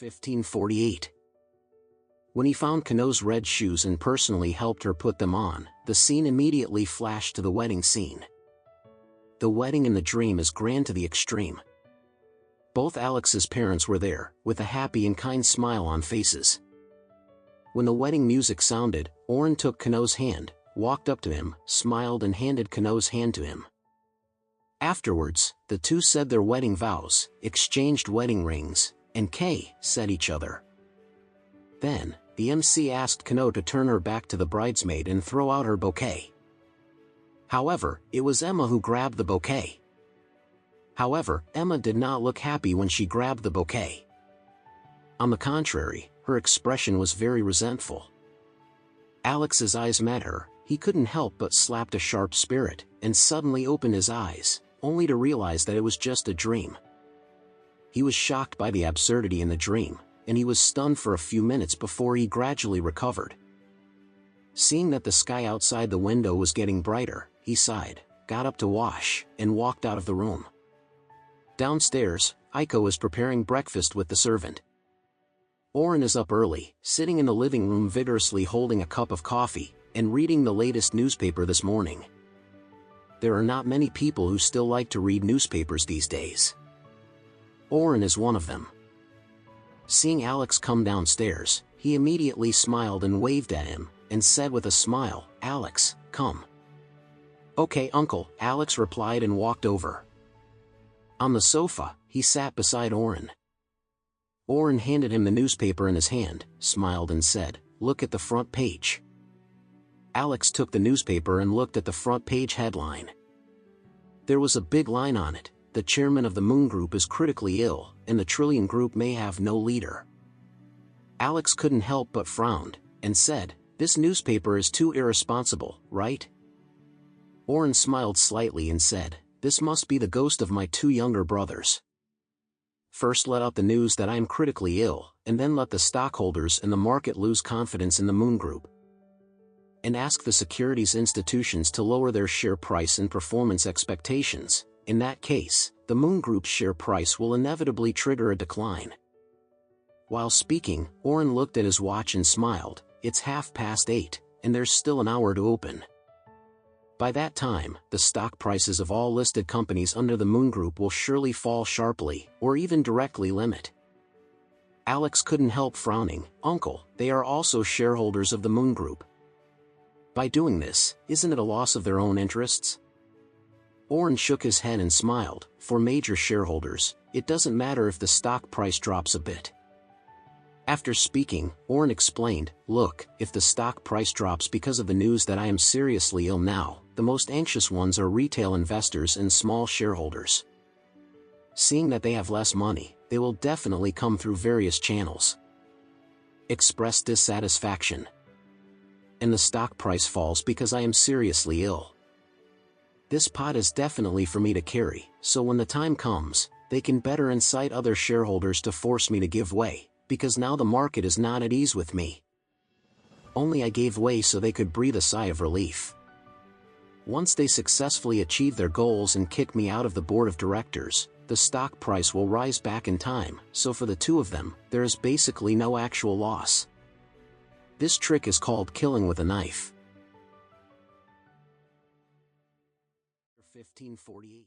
1548. When he found Kano's red shoes and personally helped her put them on, the scene immediately flashed to the wedding scene. The wedding in the dream is grand to the extreme. Both Alex's parents were there, with a happy and kind smile on faces. When the wedding music sounded, Oren took Kano's hand, walked up to him, smiled and handed Kano's hand to him. Afterwards, the two said their wedding vows, exchanged wedding rings, and said each other. Then, the MC asked Kano to turn her back to the bridesmaid and throw out her bouquet. However, it was Emma who grabbed the bouquet. However, Emma did not look happy when she grabbed the bouquet. On the contrary, her expression was very resentful. Alex's eyes met her, he couldn't help but slapped a sharp spirit, and suddenly opened his eyes, only to realize that it was just a dream. He was shocked by the absurdity in the dream, and he was stunned for a few minutes before he gradually recovered. Seeing that the sky outside the window was getting brighter, he sighed, got up to wash, and walked out of the room. Downstairs, Aiko was preparing breakfast with the servant. Oren is up early, sitting in the living room vigorously holding a cup of coffee, and reading the latest newspaper this morning. There are not many people who still like to read newspapers these days. Oren is one of them. Seeing Alex come downstairs, he immediately smiled and waved at him, and said with a smile, "Alex, come." "Okay, uncle," Alex replied and walked over. On the sofa, he sat beside Oren. Oren handed him the newspaper in his hand, smiled and said, "Look at the front page." Alex took the newspaper and looked at the front page headline. There was a big line on it: "The chairman of the Moon Group is critically ill, and the Trillion Group may have no leader." Alex couldn't help but frowned, and said, "This newspaper is too irresponsible, right?" Oren smiled slightly and said, "This must be the ghost of my two younger brothers. First let out the news that I am critically ill, and then let the stockholders and the market lose confidence in the Moon Group. And ask the securities institutions to lower their share price and performance expectations. In that case, the Moon Group's share price will inevitably trigger a decline." While speaking, Oren looked at his watch and smiled. "It's 8:30, and there's still an hour to open. By that time, the stock prices of all listed companies under the Moon Group will surely fall sharply, or even directly limit." Alex couldn't help frowning. "Uncle, they are also shareholders of the Moon Group. By doing this, isn't it a loss of their own interests?" Oren shook his head and smiled. "For major shareholders, it doesn't matter if the stock price drops a bit." After speaking, Oren explained, "Look, if the stock price drops because of the news that I am seriously ill now, the most anxious ones are retail investors and small shareholders. Seeing that they have less money, they will definitely come through various channels. Express dissatisfaction. And the stock price falls because I am seriously ill. This pot is definitely for me to carry, so when the time comes, they can better incite other shareholders to force me to give way, because now the market is not at ease with me. Only I gave way so they could breathe a sigh of relief. Once they successfully achieve their goals and kick me out of the board of directors, the stock price will rise back in time, so for the two of them, there is basically no actual loss. This trick is called killing with a knife." 1548.